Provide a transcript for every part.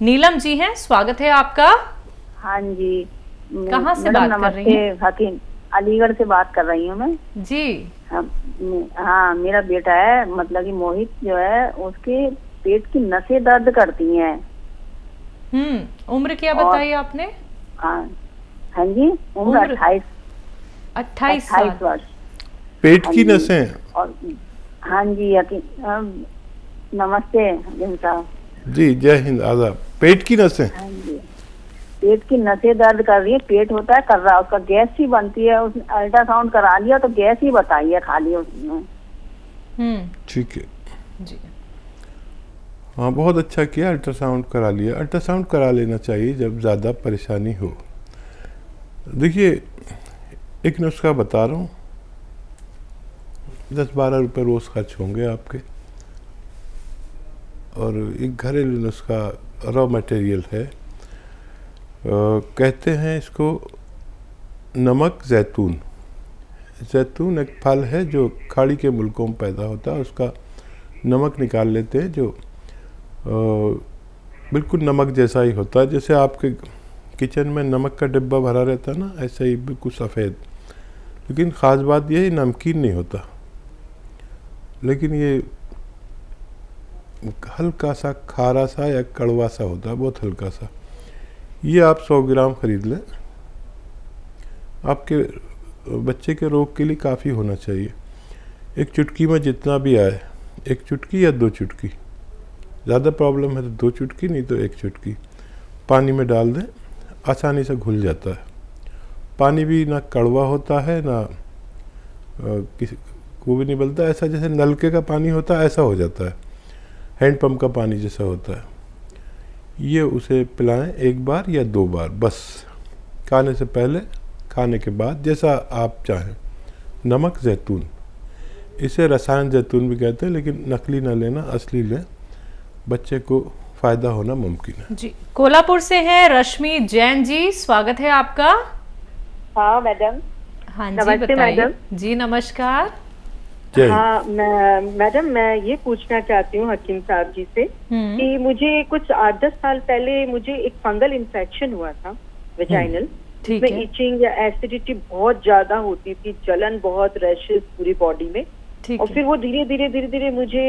नीलम जी हैं, स्वागत है आपका। हाँ जी। कहाँ से बात कर रही हैं? हकीम, अलीगढ़ से बात कर रही हूँ मैं जी। हाँ, मेरा बेटा है, मतलब कि मोहित जो है, उसके पेट की नसें दर्द करती हैं। उम्र क्या बताई आपने? हाँ हाँ जी, उम्र 28 वर्ष। पेट हाँ की जी, नसें? और हाँ जी नमस्ते हकीम साहब। जी, जय हिंद, आदाब। पेट की नसें? हाँ जी, पेट की नसें दर्द कर रही है, पेट होता है कर रहा, उसका गैस ही बनती है, उसने अल्ट्रासाउंड करा लिया तो गैस ही बताई है खाली उसने। ठीक है जी। हाँ, बहुत अच्छा किया, अल्ट्रासाउंड करा लिया। अल्ट्रासाउंड करा लेना चाहिए जब ज़्यादा परेशानी हो। देखिए, एक नुस्खा बता रहा हूँ, 10-12 रुपये रोज़ खर्च होंगे आपके, और एक घरेलू नुस्खा, रॉ मटेरियल है। कहते हैं इसको नमक जैतून। जैतून एक फल है जो खाड़ी के मुल्कों में पैदा होता है, उसका नमक निकाल लेते हैं जो बिल्कुल नमक जैसा ही होता है। जैसे आपके किचन में नमक का डिब्बा भरा रहता है ना, ऐसा ही बिल्कुल सफ़ेद। लेकिन ख़ास बात यह नमकीन नहीं होता, लेकिन ये हल्का सा खारा सा या कड़वा सा होता है, बहुत हल्का सा। ये आप 100 ग्राम ख़रीद लें। आपके बच्चे के रोग के लिए काफ़ी होना चाहिए। एक चुटकी में जितना भी आए, 1 चुटकी या 2 चुटकी, ज़्यादा प्रॉब्लम है तो 2 चुटकी, नहीं तो 1 चुटकी पानी में डाल दें, आसानी से घुल जाता है। पानी भी ना कड़वा होता है, ना किसी को भी नहीं बोलता, ऐसा जैसे नलके का पानी होता है ऐसा हो जाता है, हैंडपम्प का पानी जैसा होता है। ये उसे पिलाएं 1 बार या 2 बार बस, खाने से पहले, खाने के बाद, जैसा आप चाहें। नमक जैतून, इसे रसायन जैतून भी कहते हैं, लेकिन नकली ना लेना, असली लें, बच्चे को फ़ायदा होना मुमकिन है। जी, कोल्हापुर से हैं रश्मि जैन जी, स्वागत है आपका। हाँ मैडम। हाँ जी, नमस्ते मैडम। जी नमस्कार। हाँ मैडम, मैं ये पूछना चाहती हूँ हकीम साहब जी से कि मुझे कुछ 8-10 साल पहले मुझे एक फंगल इन्फेक्शन हुआ था वेजाइनल, जिसमें इचिंग या एसिडिटी बहुत ज्यादा होती थी, जलन बहुत, रैशेस पूरी बॉडी में, और फिर वो धीरे धीरे मुझे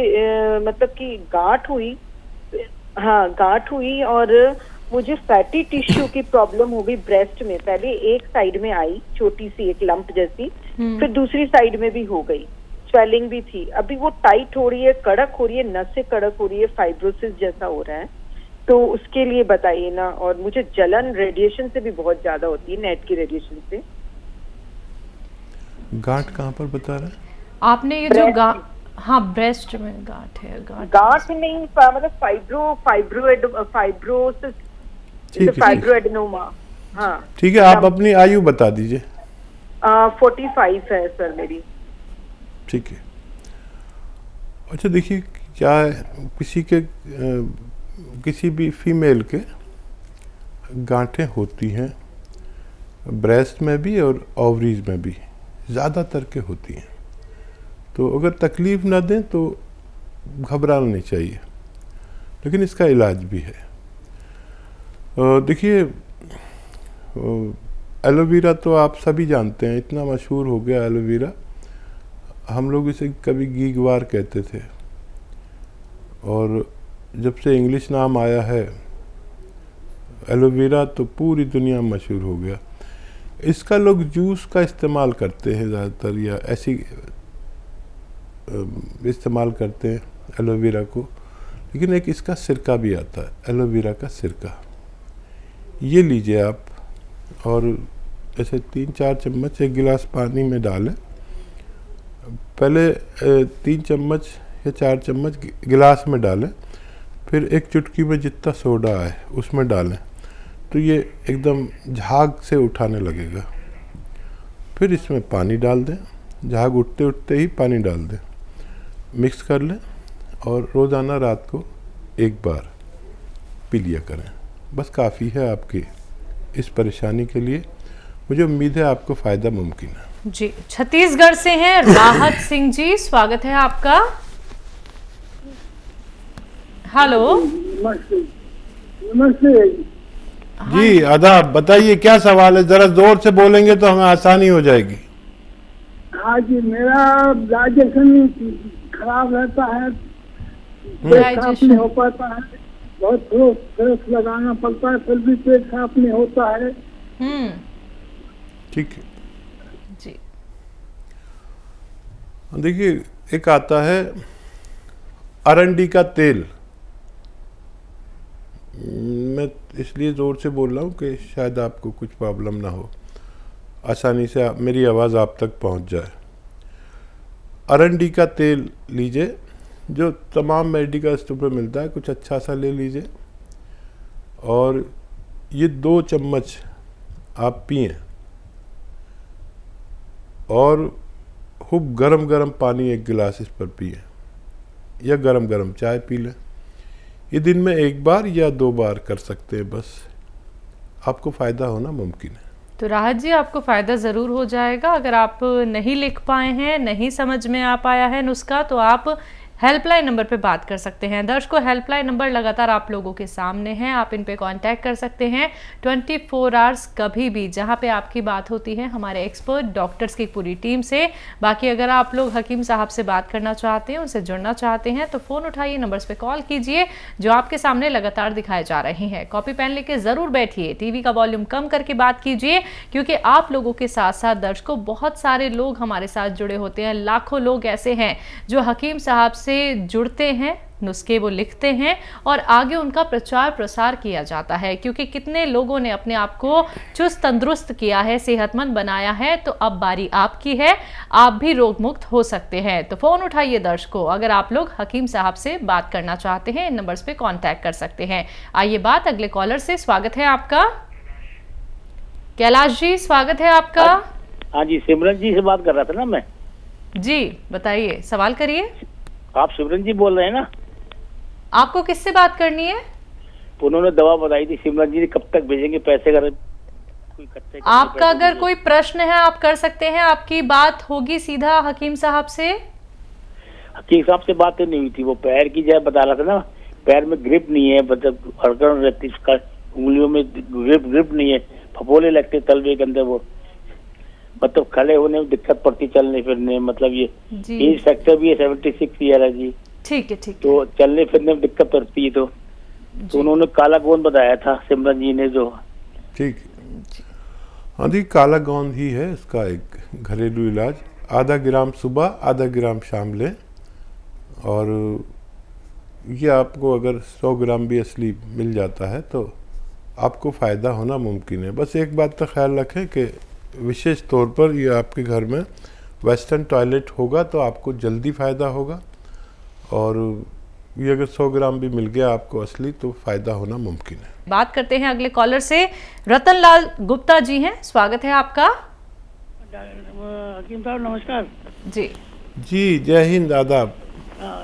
मतलब कि गांठ हुई। हाँ, गांठ हुई, और मुझे फैटी टिश्यू की प्रॉब्लम हो गई ब्रेस्ट में। पहले एक साइड में आई, छोटी सी एक लंप जैसी, फिर दूसरी साइड में भी हो गई, स्वेलिंग भी थी। अभी वो टाइट हो रही है, कड़क हो रही है, नसें कड़क हो रही है, फाइब्रोसिस जैसा हो रहा है। तो उसके लिए बताइए ना। और मुझे जलन रेडिएशन से भी बहुत ज्यादा होती है, नेट की रेडिएशन से। गांठ कहाँ पर बता रहे हैं आपने? ये जो हाँ, ब्रेस्ट में गांठ है। गांठ नहीं, मतलब फाइब्रोसिस, फाइब्रोएडेनोमा। हाँ ठीक है, आप अपनी आयु बता दीजिए। 45 है सर मेरी। ठीक है। अच्छा, देखिए क्या है, किसी भी फीमेल के गांठें होती हैं, ब्रेस्ट में भी और ओवरीज में भी ज़्यादातर के होती हैं। तो अगर तकलीफ़ ना दें तो घबराना नहीं चाहिए, लेकिन इसका इलाज भी है। देखिए, एलोवेरा तो आप सभी जानते हैं, इतना मशहूर हो गया एलोवेरा। हम लोग इसे कभी गीगवार कहते थे, और जब से इंग्लिश नाम आया है एलोवेरा तो पूरी दुनिया में मशहूर हो गया। इसका लोग जूस का इस्तेमाल करते हैं ज़्यादातर, या ऐसी इस्तेमाल करते हैं एलोवेरा को। लेकिन एक इसका सिरका भी आता है, एलोवेरा का सिरका, ये लीजिए आप, और ऐसे 3-4 चम्मच 1 गिलास पानी में डालें। पहले 3 चम्मच या 4 चम्मच गिलास में डालें, फिर 1 चुटकी में जितना सोडा है उसमें डालें, तो ये एकदम झाग से उठाने लगेगा। फिर इसमें पानी डाल दें, झाग उठते उठते ही पानी डाल दें, मिक्स कर लें, और रोज़ाना रात को 1 बार पी लिया करें। बस काफ़ी है आपकी इस परेशानी के लिए। मुझे उम्मीद है आपको फ़ायदा मुमकिन है। जी, छत्तीसगढ़ से हैं राहत सिंह जी, स्वागत है आपका। हेलो, नमस्ते। जी आदाब, बताइए क्या सवाल है, जरा जोर से बोलेंगे तो हमें आसानी हो जाएगी। हाँ जी, मेरा डाइजेशन खराब रहता है, पेट साफ नहीं हो पाता है, बहुत फ्रेश लगाना पड़ता है, फिर भी पेट साफ नहीं होता है। ठीक है जी। देखिए, एक आता है अरंडी का तेल। मैं इसलिए ज़ोर से बोल रहा हूँ कि शायद आपको कुछ प्रॉब्लम ना हो, आसानी से मेरी आवाज़ आप तक पहुँच जाए। अरंडी का तेल लीजिए, जो तमाम मेडिकल स्टोर पर मिलता है, कुछ अच्छा सा ले लीजिए और ये 2 चम्मच आप पिएं और खूब गरम गरम पानी 1 गिलास इस पर पिएं या गरम गरम चाय पी लें। ये दिन में 1 बार या 2 बार कर सकते हैं, बस आपको फ़ायदा होना मुमकिन है। तो राहत जी, आपको फ़ायदा ज़रूर हो जाएगा। अगर आप नहीं लिख पाए हैं, नहीं समझ में आ पाया है नुस्खा, तो आप हेल्पलाइन नंबर पे बात कर सकते हैं। दर्शकों, हेल्पलाइन नंबर लगातार आप लोगों के सामने हैं, आप इन पे कांटेक्ट कर सकते हैं 24 आवर्स, कभी भी, जहां पे आपकी बात होती है हमारे एक्सपर्ट डॉक्टर्स की पूरी टीम से। बाकी अगर आप लोग हकीम साहब से बात करना चाहते हैं, उनसे जुड़ना चाहते हैं, तो फ़ोन उठाइए, नंबर्स पे कॉल कीजिए जो आपके सामने लगातार दिखाए जा रहे हैं। कॉपी पेन लेके ज़रूर बैठिए, टीवी का वॉल्यूम कम करके बात कीजिए, क्योंकि आप लोगों के साथ साथ दर्शकों बहुत सारे लोग हमारे साथ जुड़े होते हैं। लाखों लोग ऐसे हैं जो हकीम साहब से जुड़ते हैं, नुस्खे वो लिखते हैं और आगे उनका प्रचार प्रसार किया जाता है, क्योंकि कितने लोगों ने अपने आप को चुस्त तंदुरुस्त किया है, सेहतमंद बनाया है। तो अब बारी आपकी है, आप भी रोग मुक्त हो सकते हैं। तो फ़ोन उठाइए दर्शकों, अगर आप लोग हकीम साहब से बात करना चाहते हैं, इन नंबर्स पे कांटेक्ट कर सकते हैं। आइए बात अगले कॉलर से। स्वागत है आपका कैलाश जी, स्वागत है आपका। हाँ जी, सिमरन जी से बात कर रहा था ना मैं। जी बताइए, सवाल करिए। आप सिमरन जी बोल रहे हैं ना? आपको किससे बात करनी है? उन्होंने दवा बताई थी, सिमरन जी ने कब तक भेजेंगे पैसे? अगर कोई आपका अगर कोई प्रश्न है आप कर सकते हैं, आपकी बात होगी सीधा हकीम साहब से। हकीम साहब से बात नहीं हुई थी, वो पैर की जगह बता रहा था ना, पैर में ग्रिप नहीं है, मतलब हड़कन रहती, उंगलियों में ग्रिप नहीं है, फपोले लगते तलवे के अंदर, वो मतलब खड़े होने में दिक्कत पड़ती, चलने फिरने, मतलब ये एज फैक्टर भी है 76 ईयर है जी। ठीक है, ठीक है। तो चलने फिरने में दिक्कत पड़ती है, तो उन्होंने काला गोंद बताया था सिमरन जी ने जो। ठीक, हाँ जी, काला गोंद ही है इसका एक घरेलू इलाज। आधा ग्राम सुबह, आधा ग्राम शाम लें और ये आपको अगर 100 ग्राम भी असली मिल जाता है तो आपको फ़ायदा होना मुमकिन है। बस एक बात का ख्याल रखें कि विशेष तौर पर ये आपके घर में वेस्टर्न टॉयलेट होगा तो आपको जल्दी फ़ायदा होगा, और ये अगर 100 ग्राम भी मिल गया आपको असली तो फ़ायदा होना मुमकिन है। बात करते हैं अगले कॉलर से। रतन लाल गुप्ता जी हैं, स्वागत है आपका। हकीम साहब नमस्कार जी जी, जय हिंद, आदाब।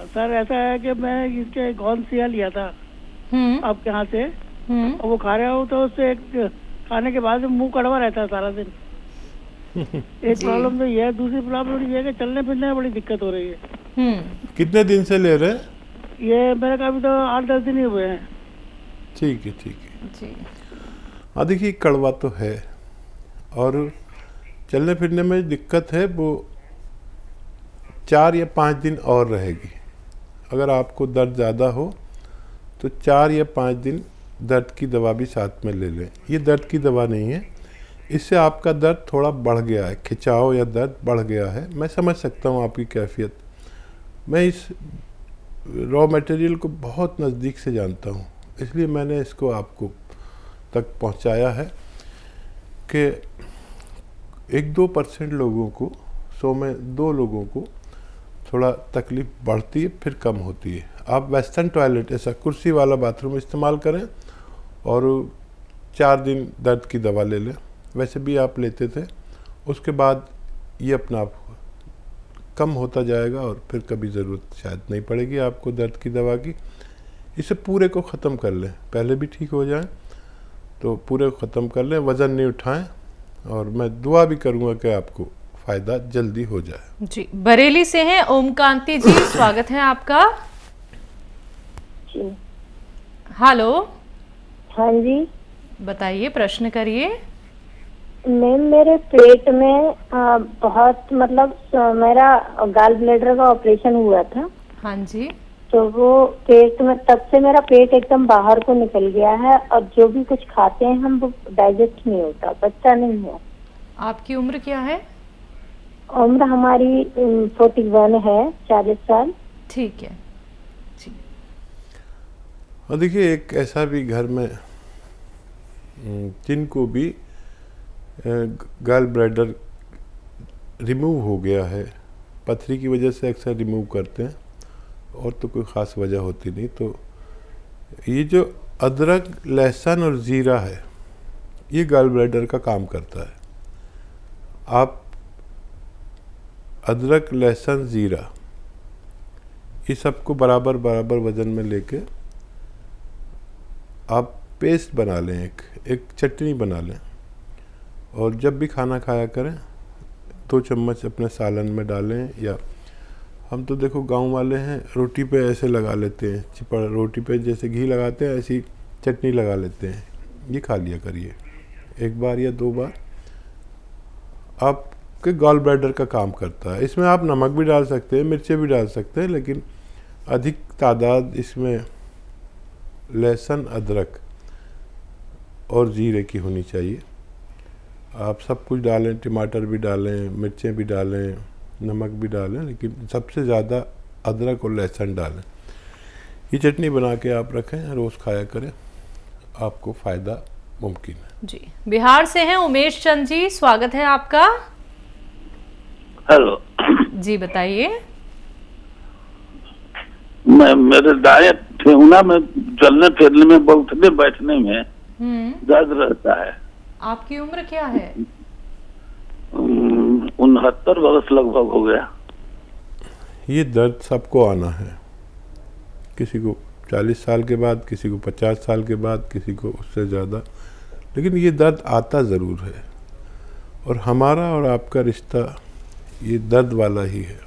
सर ऐसा है कि मैं इसके गोंद सिया लिया था आपके यहाँ से, और वो खा रहा हूँ तो उससे खाने के बाद मुंह कड़वा रहता है सारा दिन। एक प्रॉब्लम तो ये है, दूसरी प्रॉब्लम ये है कि चलने फिरने में बड़ी दिक्कत हो रही है। कितने दिन से ले रहे हैं? ये मेरे का अभी तो 8-10 दिन ही हुए हैं। ठीक है, ठीक है जी। हाँ देखिए, कड़वा तो है और चलने फिरने में दिक्कत है, वो 4 या 5 दिन और रहेगी। अगर आपको दर्द ज़्यादा हो तो 4 या 5 दिन दर्द की दवा भी साथ में ले लें। ये दर्द की दवा नहीं है, इससे आपका दर्द थोड़ा बढ़ गया है, खिंचाव या दर्द बढ़ गया है। मैं समझ सकता हूँ आपकी कैफियत, मैं इस रॉ मटेरियल को बहुत नज़दीक से जानता हूँ, इसलिए मैंने इसको आपको तक पहुँचाया है कि 1-2% लोगों को, 100 में 2 लोगों को थोड़ा तकलीफ़ बढ़ती है फिर कम होती है। आप वेस्टर्न टॉयलेट, ऐसा कुर्सी वाला बाथरूम इस्तेमाल करें और 4 दिन दर्द की दवा ले लें, वैसे भी आप लेते थे, उसके बाद ये अपना आप कम होता जाएगा और फिर कभी ज़रूरत शायद नहीं पड़ेगी आपको दर्द की दवा की। इसे पूरे को ख़त्म कर लें, पहले भी ठीक हो जाए तो पूरे को ख़त्म कर लें, वज़न नहीं उठाएं, और मैं दुआ भी करूँगा कि आपको फ़ायदा जल्दी हो जाए। जी, बरेली से हैं ओम कांति जी, स्वागत है आपका। हेलो हाँ जी, बताइए, प्रश्न करिए। मैम मेरे पेट में बहुत मतलब मेरा गाल ब्लैडर का ऑपरेशन हुआ था। हाँ जी। तो वो पेट में तब से मेरा पेट एकदम बाहर को निकल गया है और जो भी कुछ खाते हैं हम वो डाइजेस्ट नहीं होता, बच्चा नहीं है। आपकी उम्र क्या है? उम्र हमारी 41 है, 40 साल। ठीक है जी। और देखिए, एक ऐसा भी घर में जिनको भी गाल ब्लैडर रिमूव हो गया है, पथरी की वजह से अक्सर रिमूव करते हैं और तो कोई ख़ास वजह होती नहीं, तो ये जो अदरक, लहसुन और ज़ीरा है, ये गाल ब्लैडर का काम करता है। आप अदरक, लहसुन, ज़ीरा ये सबको बराबर बराबर वज़न में लेके आप पेस्ट बना लें, एक चटनी बना लें, और जब भी खाना खाया करें 2 चम्मच अपने सालन में डालें। या हम तो देखो गांव वाले हैं, रोटी पे ऐसे लगा लेते हैं, चिपड़ रोटी पे जैसे घी लगाते हैं ऐसी चटनी लगा लेते हैं। ये खा लिया करिए 1 बार या 2 बार, आपके गॉल ब्लैडर का काम करता है। इसमें आप नमक भी डाल सकते हैं, मिर्चें भी डाल सकते हैं, लेकिन अधिक तादाद इसमें लहसुन, अदरक और ज़ीरे की होनी चाहिए। आप सब कुछ डालें, टमाटर भी डालें, मिर्चें भी डालें, नमक भी डालें, लेकिन सबसे ज़्यादा अदरक और लहसुन डालें। ये चटनी बना के आप रखें, रोज़ खाया करें, आपको फ़ायदा मुमकिन है। जी, बिहार से हैं उमेश चंद जी, स्वागत है आपका। हेलो जी बताइए। मेरे दाएं ठेहुना में चलने फिरने में, उठने बैठने में दर्द रहता है। आपकी उम्र क्या है? 69 वर्ष लगभग हो गया। ये दर्द सबको आना है, किसी को 40 साल के बाद, किसी को 50 साल के बाद, किसी को उससे ज़्यादा, लेकिन ये दर्द आता ज़रूर है। और हमारा और आपका रिश्ता ये दर्द वाला ही है।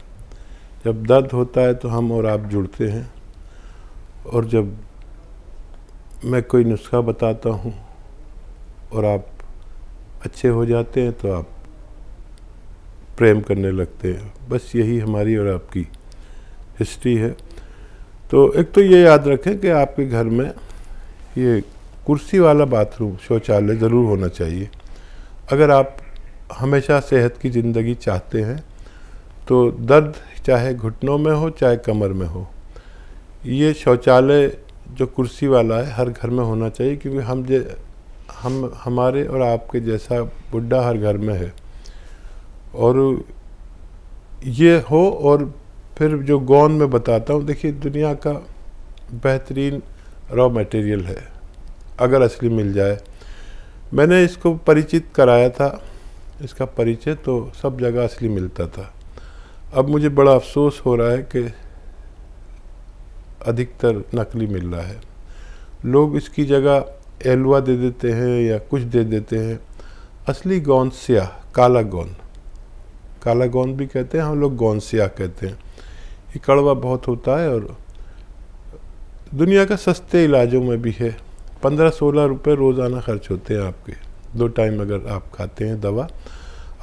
जब दर्द होता है तो हम और आप जुड़ते हैं, और जब मैं कोई नुस्खा बताता हूँ और आप अच्छे हो जाते हैं तो आप प्रेम करने लगते हैं। बस यही हमारी और आपकी हिस्ट्री है। तो एक तो ये याद रखें कि आपके घर में ये कुर्सी वाला बाथरूम, शौचालय ज़रूर होना चाहिए। अगर आप हमेशा सेहत की ज़िंदगी चाहते हैं तो दर्द चाहे घुटनों में हो चाहे कमर में हो, ये शौचालय जो कुर्सी वाला है हर घर में होना चाहिए, क्योंकि हमारे और आपके जैसा बुढ़ा हर घर में है। और ये हो, और फिर जो गौन में बताता हूँ, देखिए दुनिया का बेहतरीन रॉ मटेरियल है अगर असली मिल जाए। मैंने इसको परिचित कराया था, इसका परिचय तो सब जगह असली मिलता था। अब मुझे बड़ा अफसोस हो रहा है कि अधिकतर नकली मिल रहा है। लोग इसकी जगह एलवा दे देते हैं या कुछ दे देते हैं। असली गौन स्याह, काला गौन भी कहते हैं, हम लोग गौन स्याह कहते हैं। ये कड़वा बहुत होता है और दुनिया का सस्ते इलाजों में भी है। 15-16 रुपये रोज़ाना खर्च होते हैं आपके, 2 टाइम अगर आप खाते हैं दवा।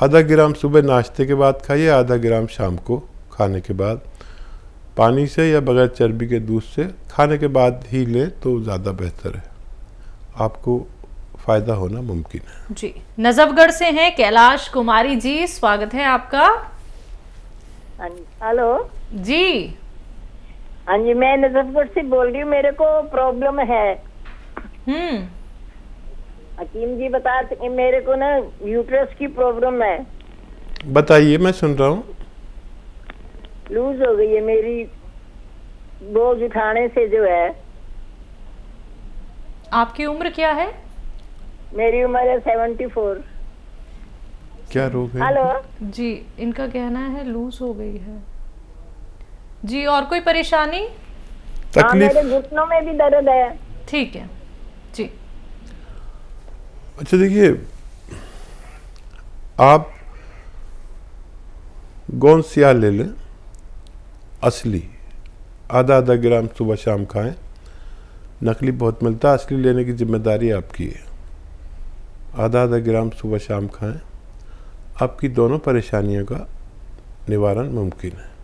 आधा ग्राम सुबह नाश्ते के बाद खाइए, आधा ग्राम शाम को खाने के बाद, पानी से या बगैर चर्बी के दूध से खाने के बाद ही ले तो ज़्यादा बेहतर है, आपको फ़ायदा होना मुमकिन है। जी, नजफगढ़ से हैं कैलाश कुमारी जी, स्वागत है आपका। हेलो जी। हाँ जी, मैं नजफगढ़ से बोल रही हूँ, मेरे को प्रॉब्लम है। हकीम जी बता, मेरे को ना यूट्रस की प्रॉब्लम है। बताइए, मैं सुन रहा हूँ। लूज हो गई है मेरी, बोझ उठाने से जो है। आपकी उम्र क्या है? मेरी उम्र है 74। क्या रोग है? हेलो जी, इनका कहना है लूज हो गई है जी। और कोई परेशानी? तकलीफ? मेरे घुटनों में भी दर्द है। ठीक है जी। अच्छा देखिए, आप गौन स्याह ले लें असली, आधा ग्राम सुबह शाम खाएं। नकली बहुत मिलता है, असली लेने की जिम्मेदारी आपकी है। आधा आधा ग्राम सुबह शाम खाएं, आपकी दोनों परेशानियों का निवारण मुमकिन है।